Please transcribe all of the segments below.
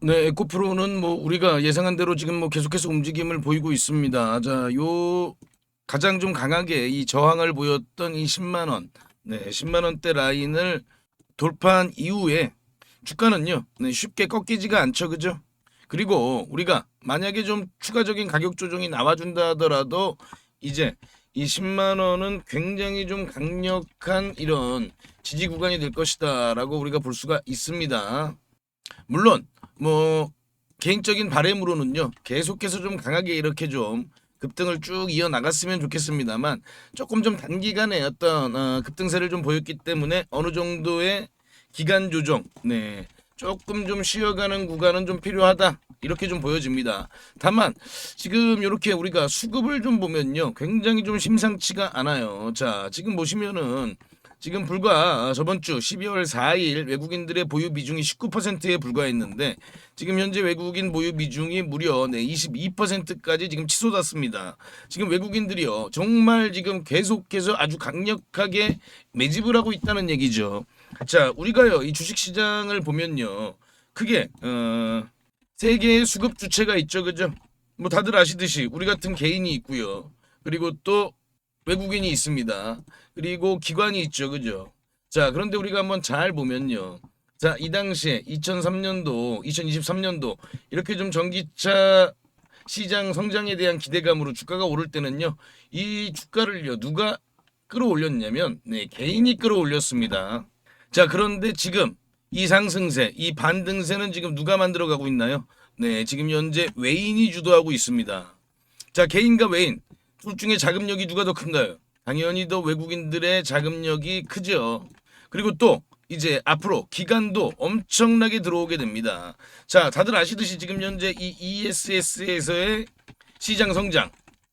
네, 에코프로는 뭐 우리가 예상한 대로 지금 뭐 계속해서 움직임을 보이고 있습니다. 자, 요 가장 좀 강하게 이 저항을 보였던 이 10만 원, 네, 10만 원대 라인을 돌파한 이후에 주가는요, 네, 쉽게 꺾이지가 않죠, 그죠? 그리고 우리가 만약에 좀 추가적인 가격 조정이 나와준다 하더라도 이제 이 10만 원은 굉장히 좀 강력한 이런 지지 구간이 될 것이다라고 우리가 볼 수가 있습니다. 물론 뭐 개인적인 바람으로는요 계속해서 좀 강하게 이렇게 좀 급등을 쭉 이어 나갔으면 좋겠습니다만 조금 좀 단기간에 어떤 급등세를 좀 보였기 때문에 어느 정도의 기간 조정, 네, 조금 좀 쉬어가는 구간은 좀 필요하다 이렇게 좀 보여집니다. 다만 지금 이렇게 우리가 수급을 좀 보면요 굉장히 좀 심상치가 않아요. 자, 지금 보시면은 지금 불과 저번 주 12월 4일 외국인들의 보유 비중이 19%에 불과했는데 지금 현재 외국인 보유 비중이 무려 22%까지 지금 치솟았습니다. 지금 외국인들이요 정말 지금 계속해서 아주 강력하게 매집을 하고 있다는 얘기죠. 자, 우리가요 이 주식 시장을 보면요 크게 세 개의 수급 주체가 있죠, 그죠? 뭐 다들 아시듯이 우리 같은 개인이 있고요. 그리고 또 외국인이 있습니다. 그리고 기관이 있죠, 그죠? 자, 그런데 우리가 한번 잘 보면요. 자, 이 당시에 2003년도, 2023년도 이렇게 좀 전기차 시장 성장에 대한 기대감으로 주가가 오를 때는요. 이 주가를요. 누가 끌어올렸냐면 네, 개인이 끌어올렸습니다. 자, 그런데 지금 이 상승세, 이 반등세는 지금 누가 만들어가고 있나요? 네, 지금 현재 외인이 주도하고 있습니다. 자, 개인과 외인 둘 중에 자금력이 누가 더 큰가요? 당연히 더 외국인들의 자금력이 크죠. 그리고 또 이제 앞으로 기간도 엄청나게 들어오게 됩니다. 자, 다들 아시듯이 지금 현재 이 ESS에서의 시장 성장,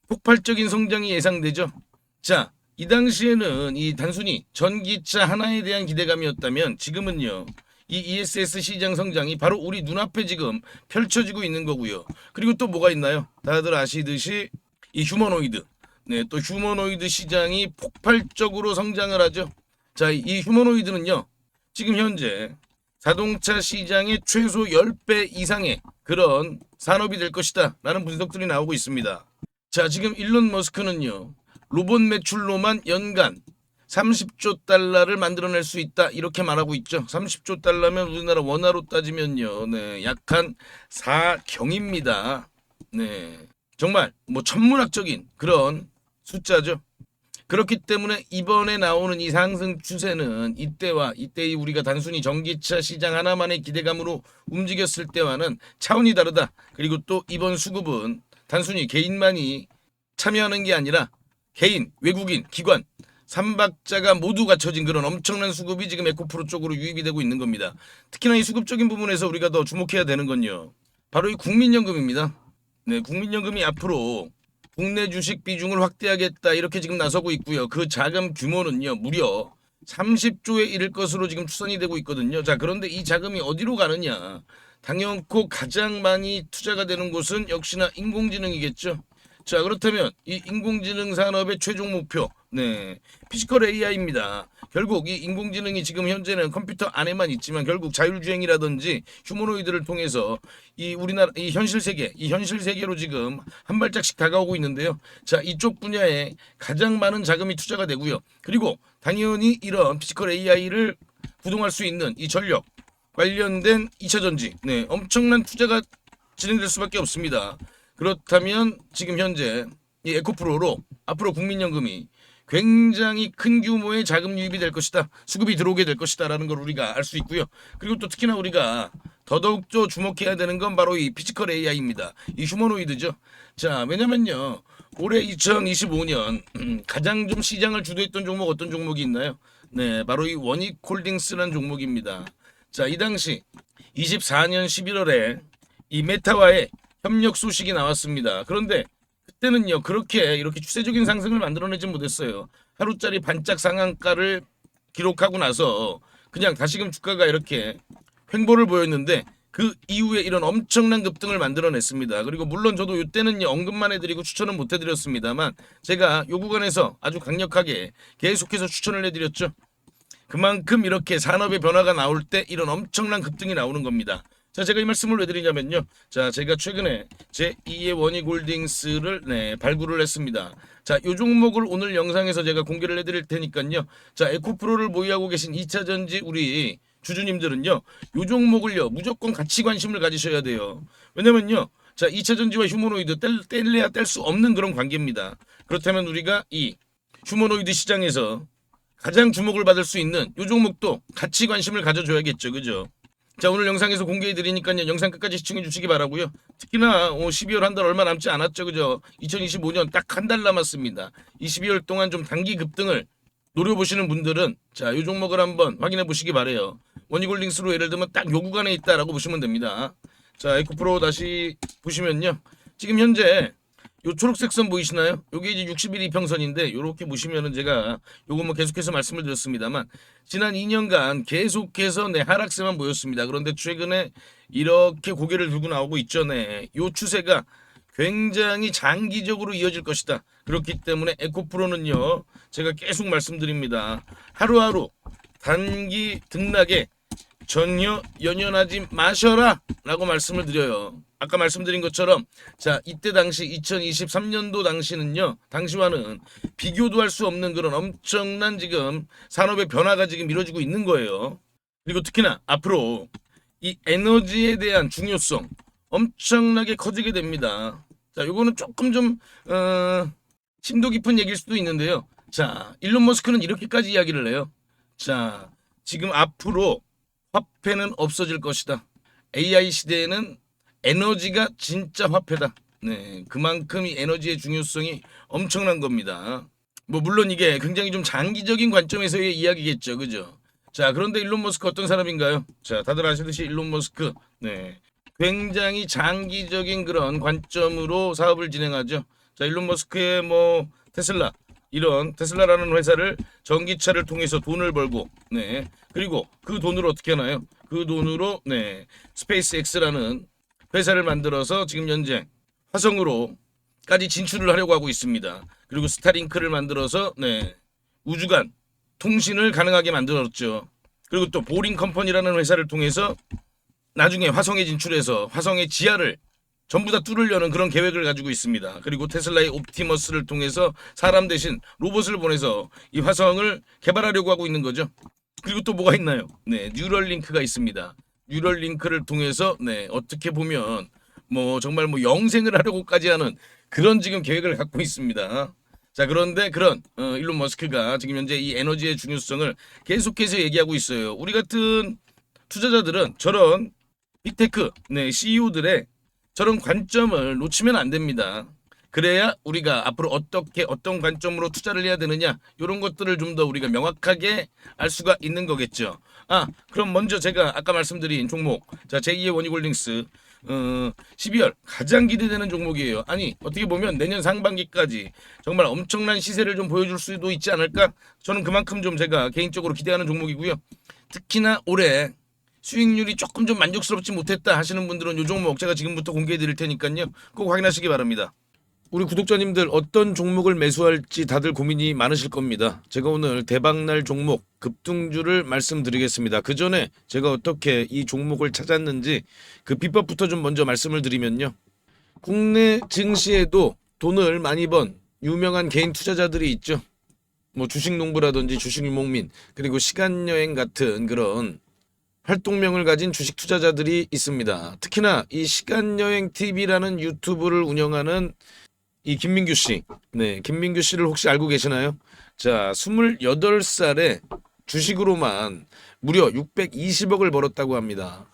폭발적인 성장이 예상되죠. 자, 이 당시에는 이 단순히 전기차 하나에 대한 기대감이었다면 지금은요. 이 ESS 시장 성장이 바로 우리 눈앞에 지금 펼쳐지고 있는 거고요. 그리고 또 뭐가 있나요? 다들 아시듯이 이 휴머노이드. 네, 또 휴머노이드 시장이 폭발적으로 성장을 하죠. 자, 이 휴머노이드는요. 지금 현재 자동차 시장의 최소 10배 이상의 그런 산업이 될 것이다 라는 분석들이 나오고 있습니다. 자, 지금 일론 머스크는요. 로봇 매출로만 연간 30조 달러를 만들어낼 수 있다 이렇게 말하고 있죠. 30조 달러면 우리나라 원화로 따지면요. 네, 약 한 4경입니다. 네. 정말 뭐 천문학적인 그런 숫자죠. 그렇기 때문에 이번에 나오는 이 상승 추세는 이때와 이때의 우리가 단순히 전기차 시장 하나만의 기대감으로 움직였을 때와는 차원이 다르다. 그리고 또 이번 수급은 단순히 개인만이 참여하는 게 아니라 개인, 외국인, 기관, 삼박자가 모두 갖춰진 그런 엄청난 수급이 지금 에코프로 쪽으로 유입이 되고 있는 겁니다. 특히나 이 수급적인 부분에서 우리가 더 주목해야 되는 건요. 바로 이 국민연금입니다. 네, 국민연금이 앞으로 국내 주식 비중을 확대하겠다 이렇게 지금 나서고 있고요. 그 자금 규모는요 무려 30조에 이를 것으로 지금 추산이 되고 있거든요. 자, 그런데 이 자금이 어디로 가느냐? 당연코 가장 많이 투자가 되는 곳은 역시나 인공지능이겠죠. 자, 그렇다면 이 인공지능 산업의 최종 목표, 네, 피지컬 AI입니다. 결국 이 인공지능이 지금 현재는 컴퓨터 안에만 있지만 결국 자율주행이라든지 휴머노이드를 통해서 이 우리나라 이 현실 세계, 이 현실 세계로 지금 한 발짝씩 다가오고 있는데요. 자, 이쪽 분야에 가장 많은 자금이 투자가 되고요. 그리고 당연히 이런 피지컬 AI를 구동할 수 있는 이 전력 관련된 2차 전지, 네, 엄청난 투자가 진행될 수밖에 없습니다. 그렇다면 지금 현재 이 에코프로로 앞으로 국민연금이 굉장히 큰 규모의 자금 유입이 될 것이다. 수급이 들어오게 될 것이다라는 걸 우리가 알 수 있고요. 그리고 또 특히나 우리가 더더욱더 주목해야 되는 건 바로 이 피지컬 AI입니다. 이 휴머노이드죠. 자, 왜냐면요. 올해 2025년 가장 좀 시장을 주도했던 종목 어떤 종목이 있나요? 네, 바로 이 원익홀딩스라는 종목입니다. 자, 이 당시 24년 11월에 이 메타와의 협력 소식이 나왔습니다. 그런데 그때는요 그렇게 이렇게 추세적인 상승을 만들어내지 못했어요. 하루짜리 반짝 상한가를 기록하고 나서 그냥 다시금 주가가 이렇게 횡보를 보였는데 그 이후에 이런 엄청난 급등을 만들어냈습니다. 그리고 물론 저도 이때는 언급만 해드리고 추천은 못 해드렸습니다만 제가 요 구간에서 아주 강력하게 계속해서 추천을 해드렸죠. 그만큼 이렇게 산업의 변화가 나올 때 이런 엄청난 급등이 나오는 겁니다. 자, 제가 이 말씀을 왜 드리냐면요. 자, 제가 최근에 제2의 원익홀딩스를 발굴을 했습니다. 자, 이 종목을 오늘 영상에서 제가 공개를 해드릴 테니까요. 자, 에코프로를 보유하고 계신 2차전지 우리 주주님들은요. 이 종목을요. 무조건 같이 관심을 가지셔야 돼요. 왜냐면요. 자, 2차전지와 휴머노이드 뗄래야 뗄 수 없는 그런 관계입니다. 그렇다면 우리가 이 휴머노이드 시장에서 가장 주목을 받을 수 있는 이 종목도 같이 관심을 가져줘야겠죠. 그죠? 자, 오늘 영상에서 공개해 드리니까요. 영상 끝까지 시청해 주시기 바라고요. 특히나 12월 한 달 얼마 남지 않았죠. 그죠? 2025년 딱 한 달 남았습니다. 이 12월 동안 좀 단기 급등을 노려보시는 분들은 자, 이 종목을 한번 확인해 보시기 바래요. 원익홀딩스로 예를 들면 딱 요 구간에 있다라고 보시면 됩니다. 자, 에코프로 다시 보시면요. 지금 현재 요 초록색 선 보이시나요? 요게 이제 60일 이평선인데 요렇게 보시면은 제가 요거 뭐 계속해서 말씀을 드렸습니다만 지난 2년간 계속해서 하락세만 보였습니다. 그런데 최근에 이렇게 고개를 들고 나오고 있죠. 요 추세가 굉장히 장기적으로 이어질 것이다. 그렇기 때문에 에코프로는요. 제가 계속 말씀드립니다. 하루하루 단기 등락에 전혀 연연하지 마셔라 라고 말씀을 드려요. 아까 말씀드린 것처럼 자, 이때 당시 2023년도 당시는요. 당시와는 비교도 할 수 없는 그런 엄청난 지금 산업의 변화가 지금 이루어지고 있는 거예요. 그리고 특히나 앞으로 이 에너지에 대한 중요성 엄청나게 커지게 됩니다. 자, 요거는 조금 좀 심도 깊은 얘기일 수도 있는데요. 자, 일론 머스크는 이렇게까지 이야기를 해요. 자, 지금 앞으로 화폐는 없어질 것이다. AI 시대에는 에너지가 진짜 화폐다. 네, 그만큼 이 에너지의 중요성이 엄청난 겁니다. 뭐 물론 이게 굉장히 좀 장기적인 관점에서의 이야기겠죠, 그죠? 자, 그런데 일론 머스크 어떤 사람인가요? 자, 다들 아시듯이 일론 머스크, 굉장히 장기적인 그런 관점으로 사업을 진행하죠. 자, 일론 머스크의 뭐 테슬라 이런 테슬라라는 회사를 전기차를 통해서 돈을 벌고, 그리고 그 돈으로 어떻게 하나요? 그 돈으로 스페이스 X라는 회사를 만들어서 지금 현재 화성으로까지 진출을 하려고 하고 있습니다. 그리고 스타링크를 만들어서 우주간 통신을 가능하게 만들었죠. 그리고 또 보링 컴퍼니라는 회사를 통해서 나중에 화성에 진출해서 화성의 지하를 전부 다 뚫으려는 그런 계획을 가지고 있습니다. 그리고 테슬라의 옵티머스를 통해서 사람 대신 로봇을 보내서 이 화성을 개발하려고 하고 있는 거죠. 그리고 또 뭐가 있나요? 뉴럴링크가 있습니다. 뉴럴링크를 통해서 어떻게 보면 뭐 정말 뭐 영생을 하려고까지 하는 그런 지금 계획을 갖고 있습니다. 자, 그런데 그런 일론 머스크가 지금 현재 이 에너지의 중요성을 계속해서 얘기하고 있어요. 우리 같은 투자자들은 저런 빅테크 CEO들의 저런 관점을 놓치면 안 됩니다. 그래야 우리가 앞으로 어떻게 어떤 관점으로 투자를 해야 되느냐 이런 것들을 좀 더 우리가 명확하게 알 수가 있는 거겠죠. 그럼 먼저 제가 아까 말씀드린 종목 자, 제2의 원익홀딩스 12월 가장 기대되는 종목이에요. 아니 어떻게 보면 내년 상반기까지 정말 엄청난 시세를 좀 보여줄 수도 있지 않을까? 저는 그만큼 좀 제가 개인적으로 기대하는 종목이고요. 특히나 올해 수익률이 조금 좀 만족스럽지 못했다 하시는 분들은 이 종목 제가 지금부터 공개해 드릴 테니까요. 꼭 확인하시기 바랍니다. 우리 구독자님들 어떤 종목을 매수할지 다들 고민이 많으실 겁니다. 제가 오늘 대박날 종목 급등주를 말씀드리겠습니다. 그 전에 제가 어떻게 이 종목을 찾았는지 그 비법부터 좀 먼저 말씀을 드리면요. 국내 증시에도 돈을 많이 번 유명한 개인 투자자들이 있죠. 뭐 주식농부라든지 주식유목민 그리고 시간여행 같은 그런 활동명을 가진 주식 투자자들이 있습니다. 특히나 이 시간여행TV라는 유튜브를 운영하는 이 김민규 씨. 김민규 씨를 혹시 알고 계시나요? 자, 28살에 주식으로만 무려 620억을 벌었다고 합니다.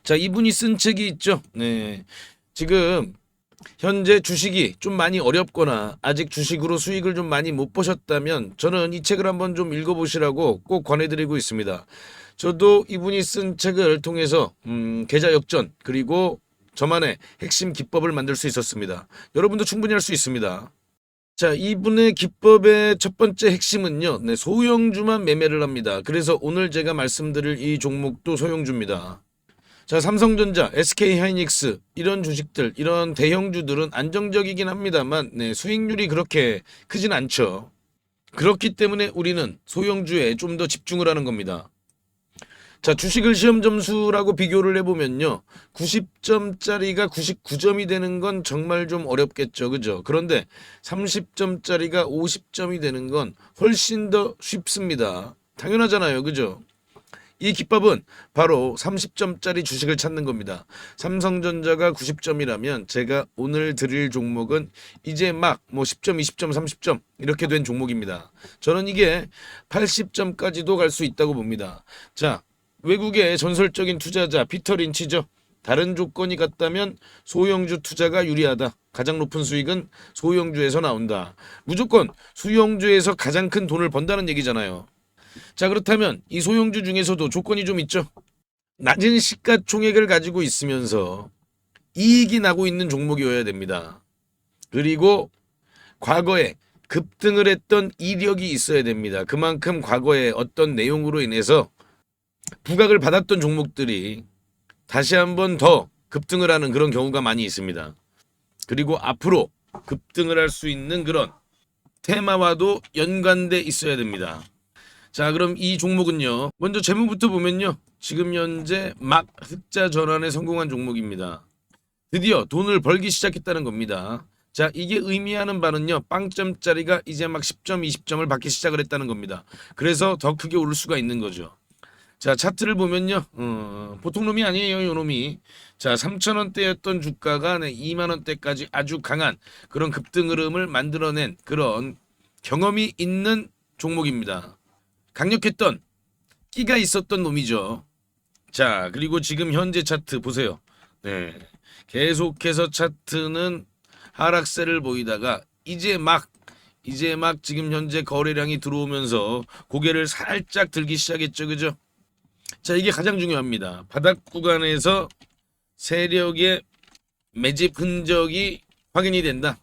자, 이분이 쓴 책이 있죠. 지금 현재 주식이 좀 많이 어렵거나 아직 주식으로 수익을 좀 많이 못 보셨다면 저는 이 책을 한번 좀 읽어보시라고 꼭 권해드리고 있습니다. 저도 이분이 쓴 책을 통해서 계좌 역전 그리고 저만의 핵심 기법을 만들 수 있었습니다. 여러분도 충분히 할 수 있습니다. 자, 이분의 기법의 첫 번째 핵심은요. 소형주만 매매를 합니다. 그래서 오늘 제가 말씀드릴 이 종목도 소형주입니다. 자, 삼성전자, SK하이닉스 이런 주식들, 이런 대형주들은 안정적이긴 합니다만 수익률이 그렇게 크진 않죠. 그렇기 때문에 우리는 소형주에 좀 더 집중을 하는 겁니다. 자, 주식을 시험 점수라고 비교를 해보면요. 90점짜리가 99점이 되는 건 정말 좀 어렵겠죠. 그죠? 그런데 30점짜리가 50점이 되는 건 훨씬 더 쉽습니다. 당연하잖아요. 그죠? 이 기법은 바로 30점짜리 주식을 찾는 겁니다. 삼성전자가 90점이라면 제가 오늘 드릴 종목은 이제 막 뭐 10점, 20점, 30점 이렇게 된 종목입니다. 저는 이게 80점까지도 갈 수 있다고 봅니다. 자, 외국의 전설적인 투자자 피터 린치죠. 다른 조건이 같다면 소형주 투자가 유리하다. 가장 높은 수익은 소형주에서 나온다. 무조건 소형주에서 가장 큰 돈을 번다는 얘기잖아요. 자, 그렇다면 이 소형주 중에서도 조건이 좀 있죠. 낮은 시가총액을 가지고 있으면서 이익이 나고 있는 종목이어야 됩니다. 그리고 과거에 급등을 했던 이력이 있어야 됩니다. 그만큼 과거에 어떤 내용으로 인해서 부각을 받았던 종목들이 다시 한번 더 급등을 하는 그런 경우가 많이 있습니다. 그리고 앞으로 급등을 할 수 있는 그런 테마와도 연관돼 있어야 됩니다. 자, 그럼 이 종목은요. 먼저 제목부터 보면요. 지금 현재 막 흑자 전환에 성공한 종목입니다. 드디어 돈을 벌기 시작했다는 겁니다. 자, 이게 의미하는 바는요. 빵점짜리가 이제 막 10점, 20점을 받기 시작을 했다는 겁니다. 그래서 더 크게 오를 수가 있는 거죠. 자, 차트를 보면요. 보통 놈이 아니에요. 요 놈이. 자, 3,000원대였던 주가가 2만원대까지 아주 강한 그런 급등 흐름을 만들어낸 그런 경험이 있는 종목입니다. 강력했던 끼가 있었던 놈이죠. 자, 그리고 지금 현재 차트 보세요. 네, 계속해서 차트는 하락세를 보이다가 이제 막 지금 현재 거래량이 들어오면서 고개를 살짝 들기 시작했죠. 그죠? 자, 이게 가장 중요합니다. 바닥 구간에서 세력의 매집 흔적이 확인이 된다.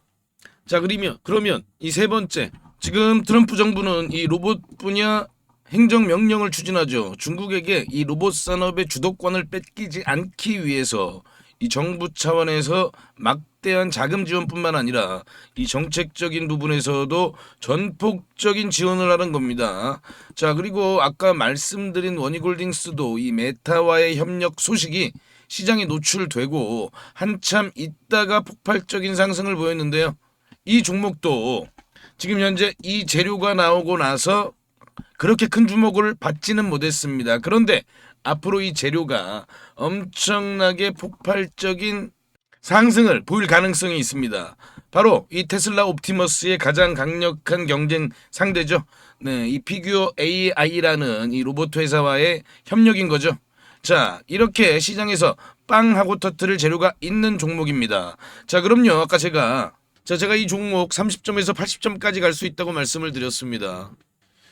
자, 그러면 이 세 번째, 지금 트럼프 정부는 이 로봇 분야 행정명령을 추진하죠. 중국에게 이 로봇 산업의 주도권을 뺏기지 않기 위해서 이 정부 차원에서 막대한 자금 지원뿐만 아니라 이 정책적인 부분에서도 전폭적인 지원을 하는 겁니다. 자, 그리고 아까 말씀드린 원희골딩스도 이 메타와의 협력 소식이 시장에 노출되고 한참 있다가 폭발적인 상승을 보였는데요. 이 종목도 지금 현재 이 재료가 나오고 나서 그렇게 큰 주목을 받지는 못했습니다. 그런데 앞으로 이 재료가 엄청나게 폭발적인 상승을 보일 가능성이 있습니다. 바로 이 테슬라 옵티머스의 가장 강력한 경쟁 상대죠. 네, 이 피규어 AI라는 이 로봇 회사와의 협력인 거죠. 자, 이렇게 시장에서 빵 하고 터트릴 재료가 있는 종목입니다. 자, 그럼요. 아까 제가 이 종목 30점에서 80점까지 갈 수 있다고 말씀을 드렸습니다.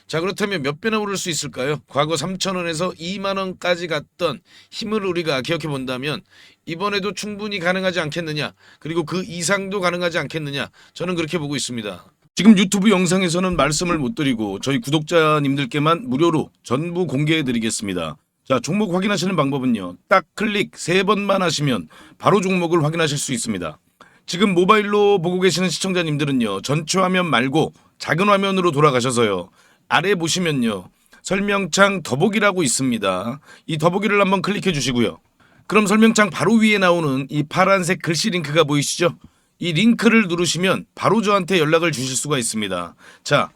자, 그렇다면 몇 배나 오를 수 있을까요? 과거 3,000원에서 2만원까지 갔던 힘을 우리가 기억해 본다면 이번에도 충분히 가능하지 않겠느냐, 그리고 그 이상도 가능하지 않겠느냐, 저는 그렇게 보고 있습니다. 지금 유튜브 영상에서는 말씀을 못 드리고 저희 구독자님들께만 무료로 전부 공개해 드리겠습니다. 자, 종목 확인하시는 방법은요. 딱 클릭 3번만 하시면 바로 종목을 확인하실 수 있습니다. 지금 모바일로 보고 계시는 시청자님들은요. 전체 화면 말고 작은 화면으로 돌아가셔서요. 아래 보시면요. 설명창 더보기라고 있습니다. 이 더보기를 한번 클릭해 주시고요. 그럼 설명창 바로 위에 나오는 이 파란색 글씨 링크가 보이시죠? 이 링크를 누르시면 바로 저한테 연락을 주실 수가 있습니다. 자,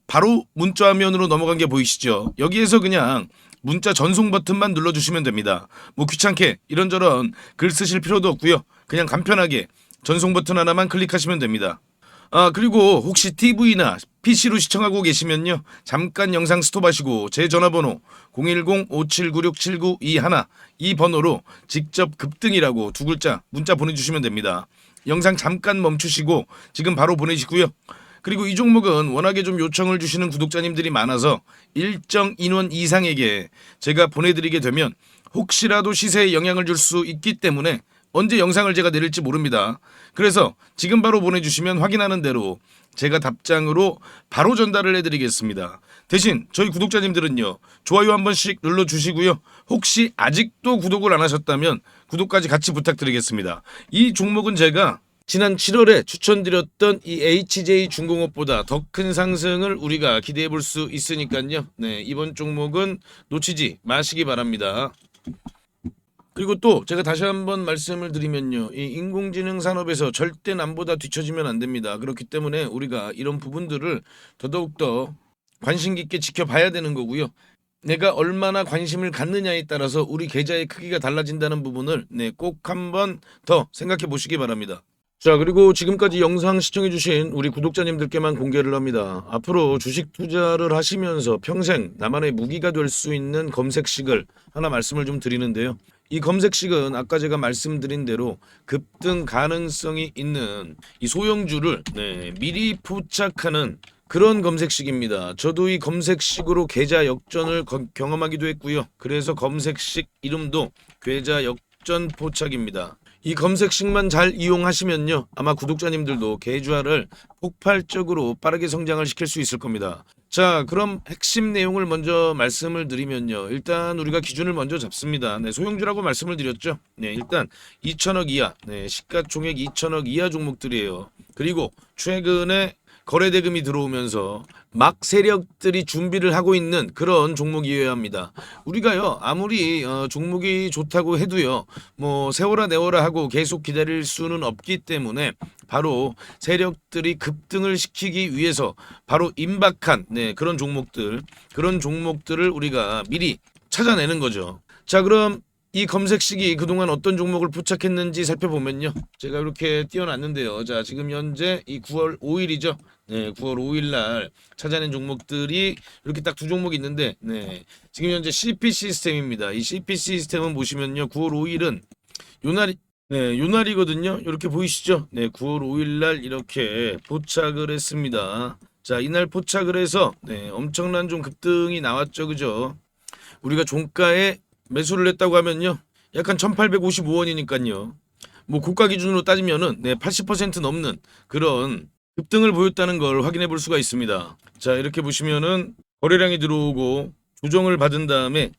바로 문자 화면으로 넘어간 게 보이시죠? 여기에서 그냥 문자 전송 버튼만 눌러주시면 됩니다. 뭐 귀찮게 이런저런 글 쓰실 필요도 없고요. 그냥 간편하게 전송 버튼 하나만 클릭하시면 됩니다. 아, 그리고 혹시 TV나 PC로 시청하고 계시면요. 잠깐 영상 스톱하시고 제 전화번호 010-5796-7921 이 번호로 직접 급등이라고 2글자 문자 보내주시면 됩니다. 영상 잠깐 멈추시고 지금 바로 보내시고요. 그리고 이 종목은 워낙에 좀 요청을 주시는 구독자님들이 많아서 일정 인원 이상에게 제가 보내드리게 되면 혹시라도 시세에 영향을 줄 수 있기 때문에 언제 영상을 제가 내릴지 모릅니다. 그래서 지금 바로 보내주시면 확인하는 대로 제가 답장으로 바로 전달을 해드리겠습니다. 대신 저희 구독자님들은요. 좋아요 한 번씩 눌러주시고요. 혹시 아직도 구독을 안 하셨다면 구독까지 같이 부탁드리겠습니다. 이 종목은 제가 지난 7월에 추천드렸던 이 HJ 중공업보다 더 큰 상승을 우리가 기대해 볼 수 있으니까요. 네, 이번 종목은 놓치지 마시기 바랍니다. 그리고 또 제가 다시 한번 말씀을 드리면요. 이 인공지능 산업에서 절대 남보다 뒤처지면 안 됩니다. 그렇기 때문에 우리가 이런 부분들을 더더욱더 관심 깊게 지켜봐야 되는 거고요. 내가 얼마나 관심을 갖느냐에 따라서 우리 계좌의 크기가 달라진다는 부분을 꼭 한번 더 생각해 보시기 바랍니다. 자, 그리고 지금까지 영상 시청해주신 우리 구독자님들께만 공개를 합니다. 앞으로 주식 투자를 하시면서 평생 나만의 무기가 될 수 있는 검색식을 하나 말씀을 좀 드리는데요. 이 검색식은 아까 제가 말씀드린 대로 급등 가능성이 있는 이 소형주를 미리 포착하는 그런 검색식입니다. 저도 이 검색식으로 계좌 역전을 경험하기도 했고요. 그래서 검색식 이름도 계좌 역전 포착입니다. 이 검색식만 잘 이용하시면요. 아마 구독자님들도 계좌를 폭발적으로 빠르게 성장을 시킬 수 있을 겁니다. 자, 그럼 핵심 내용을 먼저 말씀을 드리면요. 일단 우리가 기준을 먼저 잡습니다. 소형주라고 말씀을 드렸죠. 일단 2천억 이하, 시가총액 2천억 이하 종목들이에요. 그리고 최근에 거래대금이 들어오면서 막 세력들이 준비를 하고 있는 그런 종목이어야 합니다. 우리가요 아무리 종목이 좋다고 해도요 뭐 세워라 내워라 하고 계속 기다릴 수는 없기 때문에 바로 세력들이 급등을 시키기 위해서 바로 임박한 그런 종목들을 우리가 미리 찾아내는 거죠. 자, 그럼 이 검색식이 그동안 어떤 종목을 포착했는지 살펴보면요. 제가 이렇게 띄워놨는데요. 자, 지금 현재 이 9월 5일이죠. 9월 5일 날 찾아낸 종목들이 이렇게 딱 두 종목이 있는데, 지금 현재 CP 시스템입니다. 이 CP 시스템은 보시면요. 9월 5일은 요날이거든요. 이렇게 보이시죠? 9월 5일 날 이렇게 포착을 했습니다. 자, 이날 포착을 해서 엄청난 좀 급등이 나왔죠. 그죠? 우리가 종가에 매수를 했다고 하면요. 약간 1855원이니까요. 뭐 고가 기준으로 따지면은 80% 넘는 그런 급등을 보였다는 걸 확인해 볼 수가 있습니다. 자, 이렇게 보시면은 거래량이 들어오고 조정을 받은 다음에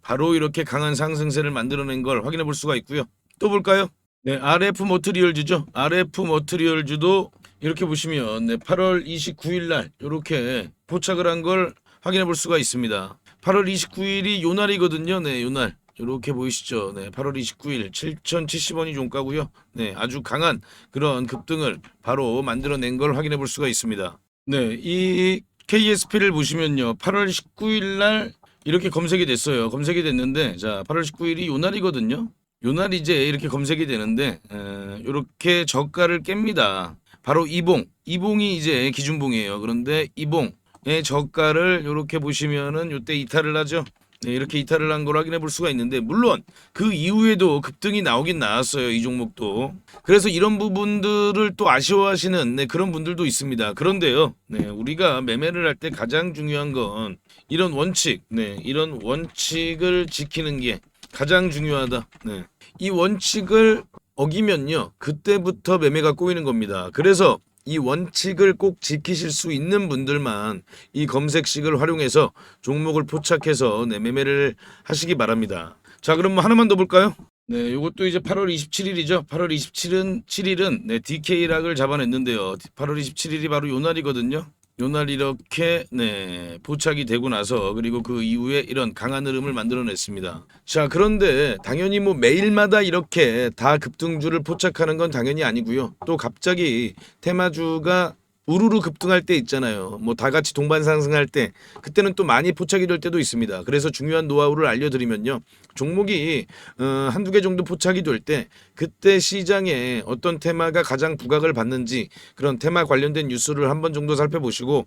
바로 이렇게 강한 상승세를 만들어낸 걸 확인해 볼 수가 있고요. 또 볼까요? RF 머티리얼즈죠. RF 머티리얼즈도 이렇게 보시면 8월 29일 날 이렇게 포착을 한 걸 확인해 볼 수가 있습니다. 8월 29일이 요날이거든요. 요날. 이렇게 보이시죠? 8월 29일 7,070원이 종가고요. 아주 강한 그런 급등을 바로 만들어낸 걸 확인해 볼 수가 있습니다. 이 KSP를 보시면요. 8월 19일 날 이렇게 검색이 됐어요. 검색이 됐는데 자, 8월 19일이 요날이거든요. 요날 이제 이렇게 검색이 되는데 이렇게 저가를 깹니다. 바로 이봉이 이제 기준봉이에요. 그런데 이봉의 저가를 이렇게 보시면은 이때 이탈을 하죠. 이렇게 이탈을 한 걸 확인해 볼 수가 있는데 물론 그 이후에도 급등이 나오긴 나왔어요. 이 종목도. 그래서 이런 부분들을 또 아쉬워하시는 그런 분들도 있습니다. 그런데요. 우리가 매매를 할 때 가장 중요한 건 이런 원칙, 이런 원칙을 지키는 게 가장 중요하다. 이 원칙을 어기면요. 그때부터 매매가 꼬이는 겁니다. 그래서 이 원칙을 꼭 지키실 수 있는 분들만 이 검색식을 활용해서 종목을 포착해서 매매를 하시기 바랍니다. 자, 그럼 뭐 하나만 더 볼까요? 요것도 이제 8월 27일이죠. 8월 27일은 DK락을 잡아냈는데요. 8월 27일이 바로 요날이거든요. 요날 이렇게 포착이 되고 나서 그리고 그 이후에 이런 강한 흐름을 만들어냈습니다. 자, 그런데 당연히 뭐 매일마다 이렇게 다 급등주를 포착하는 건 당연히 아니고요. 또 갑자기 테마주가 우르르 급등할 때 있잖아요. 뭐 다 같이 동반 상승할 때 그때는 또 많이 포착이 될 때도 있습니다. 그래서 중요한 노하우를 알려드리면요. 종목이 한두 개 정도 포착이 될 때 그때 시장에 어떤 테마가 가장 부각을 받는지 그런 테마 관련된 뉴스를 한번 정도 살펴보시고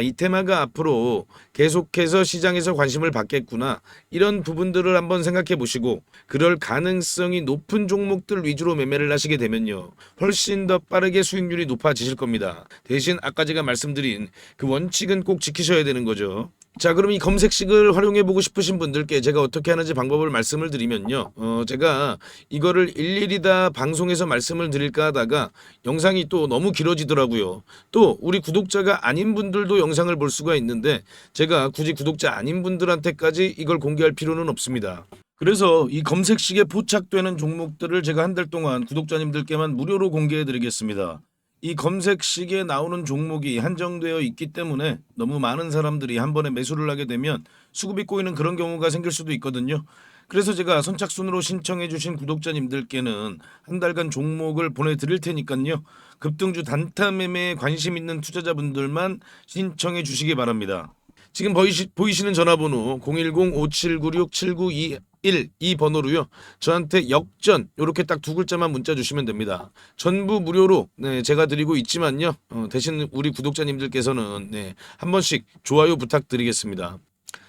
이 테마가 앞으로 계속해서 시장에서 관심을 받겠구나 이런 부분들을 한번 생각해 보시고 그럴 가능성이 높은 종목들 위주로 매매를 하시게 되면요. 훨씬 더 빠르게 수익률이 높아지실 겁니다. 대신 아까 제가 말씀드린 그 원칙은 꼭 지키셔야 되는 거죠. 자, 그럼 이 검색식을 활용해 보고 싶으신 분들께 제가 어떻게 하는지 방법을 말씀을 드리면요. 제가 이거를 일일이 다 방송에서 말씀을 드릴까 하다가 영상이 또 너무 길어지더라고요. 또 우리 구독자가 아닌 분들도 영상을 볼 수가 있는데 제가 굳이 구독자 아닌 분들한테까지 이걸 공개할 필요는 없습니다. 그래서 이 검색식에 포착되는 종목들을 제가 한 달 동안 구독자님들께만 무료로 공개해 드리겠습니다. 이 검색식에 나오는 종목이 한정되어 있기 때문에 너무 많은 사람들이 한 번에 매수를 하게 되면 수급이 꼬이는 그런 경우가 생길 수도 있거든요. 그래서 제가 선착순으로 신청해 주신 구독자님들께는 한 달간 종목을 보내드릴 테니까요. 급등주 단타 매매에 관심 있는 투자자분들만 신청해 주시기 바랍니다. 지금 보이시는 전화번호 010-5796-7921 이 번호로요. 저한테 역전 요렇게 딱 두 글자만 문자 주시면 됩니다. 전부 무료로 제가 드리고 있지만요. 대신 우리 구독자님들께서는 한 번씩 좋아요 부탁드리겠습니다.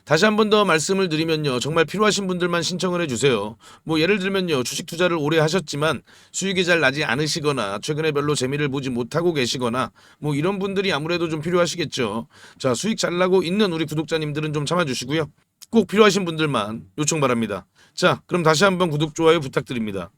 다시 한 번 더 말씀을 드리면요. 정말 필요하신 분들만 신청을 해주세요. 뭐 예를 들면요. 주식 투자를 오래 하셨지만 수익이 잘 나지 않으시거나 최근에 별로 재미를 보지 못하고 계시거나 뭐 이런 분들이 아무래도 좀 필요하시겠죠. 자, 수익 잘 나고 있는 우리 구독자님들은 좀 참아주시고요. 꼭 필요하신 분들만 요청 바랍니다. 자, 그럼 다시 한번 구독, 좋아요 부탁드립니다.